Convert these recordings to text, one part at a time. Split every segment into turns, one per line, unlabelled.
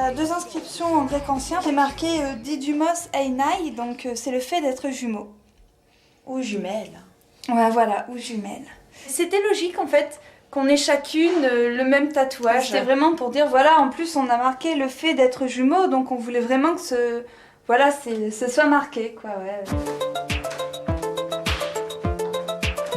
a 2 inscriptions en grec ancien. C'est marqué Didymos Einai, donc c'est le fait d'être jumeaux.
Ou jumelles.
Ouais, voilà, ou jumelles. C'était logique en fait qu'on ait chacune le même tatouage. C'était vraiment pour dire, voilà, en plus on a marqué le fait d'être jumeaux, donc on voulait vraiment que ce soit marqué, quoi, ouais.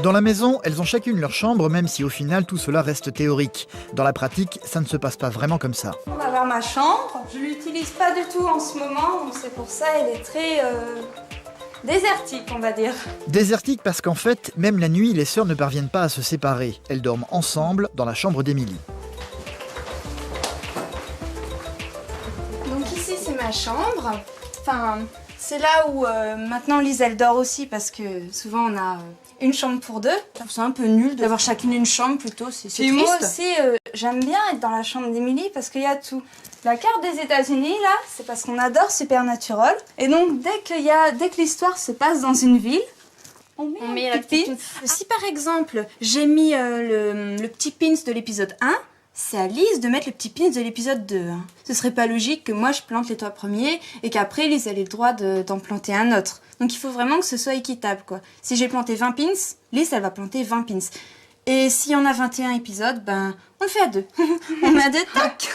Dans la maison, elles ont chacune leur chambre, même si au final tout cela reste théorique. Dans la pratique, ça ne se passe pas vraiment comme ça.
On va avoir ma chambre. Je l'utilise pas du tout en ce moment, donc c'est pour ça elle est très désertique, on va dire.
Désertique parce qu'en fait, même la nuit, les sœurs ne parviennent pas à se séparer. Elles dorment ensemble dans la chambre d'Émilie.
Donc ici c'est ma chambre. Enfin, c'est là où maintenant Lise elle dort aussi parce que souvent on a une chambre pour deux.
C'est un peu nul d'avoir chacune une chambre plutôt, c'est triste.
Moi aussi, j'aime bien être dans la chambre d'Émilie parce qu'il y a tout. La carte des États-Unis, là, c'est parce qu'on adore Supernatural. Et donc, dès que l'histoire se passe dans une ville, on met un petit pin.
Si par exemple, j'ai mis le petit pins de l'épisode 1, c'est à Lise de mettre le petit pins de l'épisode 2. Hein. Ce serait pas logique que moi je plante les 3 premiers et qu'après Lise elle ait le droit d'en planter un autre. Donc il faut vraiment que ce soit équitable, quoi. Si j'ai planté 20 pins, Lise elle va planter 20 pins. Et si on a 21 épisodes, ben on le fait à 2. On met à 2, tac.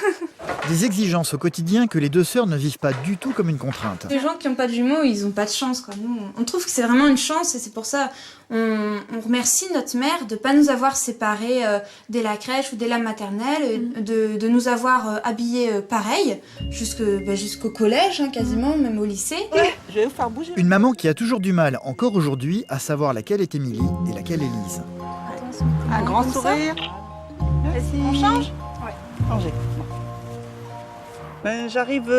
Des exigences au quotidien que les deux sœurs ne vivent pas du tout comme une contrainte.
Les gens qui n'ont pas de jumeaux, ils n'ont pas de chance, quoi. Nous, on trouve que c'est vraiment une chance et c'est pour ça on remercie notre mère de ne pas nous avoir séparés dès la crèche ou dès la maternelle, de nous avoir habillés pareil jusqu'au collège, hein, quasiment, même au lycée.
Ouais, je vais vous faire bouger.
Une maman qui a toujours du mal, encore aujourd'hui, à savoir laquelle est Émilie et laquelle est Lise.
Un grand sourire.
On change ?
Ouais. Changez. Ben, j'arrive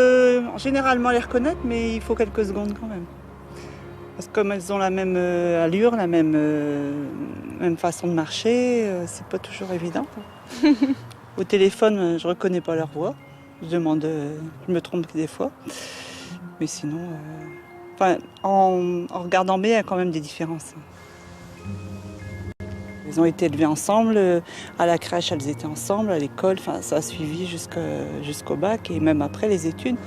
généralement à les reconnaître, mais il faut quelques secondes quand même. Parce que comme elles ont la même allure, la même façon de marcher, c'est pas toujours évident. Au téléphone, je reconnais pas leur voix. Je me trompe des fois. Mais sinon, en regardant bien, il y a quand même des différences. Ils ont été élevés ensemble, à la crèche elles étaient ensemble, à l'école, ça a suivi jusqu'au bac et même après les études.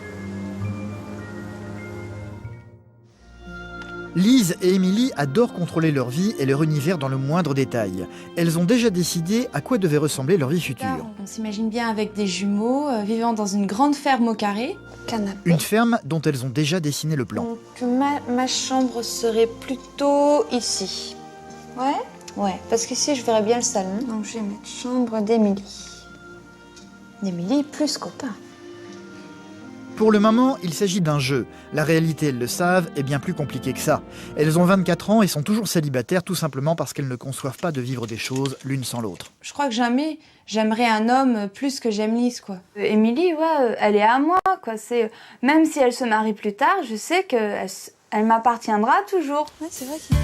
Lise et Émilie adorent contrôler leur vie et leur univers dans le moindre détail. Elles ont déjà décidé à quoi devait ressembler leur vie future.
On s'imagine bien avec des jumeaux, vivant dans une grande ferme au carré.
Canapé.
Une ferme dont elles ont déjà dessiné le plan.
Donc ma chambre serait plutôt ici.
Ouais.
Ouais, parce qu'ici je verrais bien le salon. Donc je vais mettre chambre d'Émilie. D'Émilie plus copain.
Pour le moment, il s'agit d'un jeu. La réalité, elles le savent, est bien plus compliquée que ça. Elles ont 24 ans et sont toujours célibataires tout simplement parce qu'elles ne conçoivent pas de vivre des choses l'une sans l'autre.
Je crois que jamais j'aimerais un homme plus que j'aime Lise, quoi.
Émilie, ouais, elle est à moi, quoi. Même si elle se marie plus tard, je sais qu'elle m'appartiendra toujours.
Ouais, c'est vrai qu'il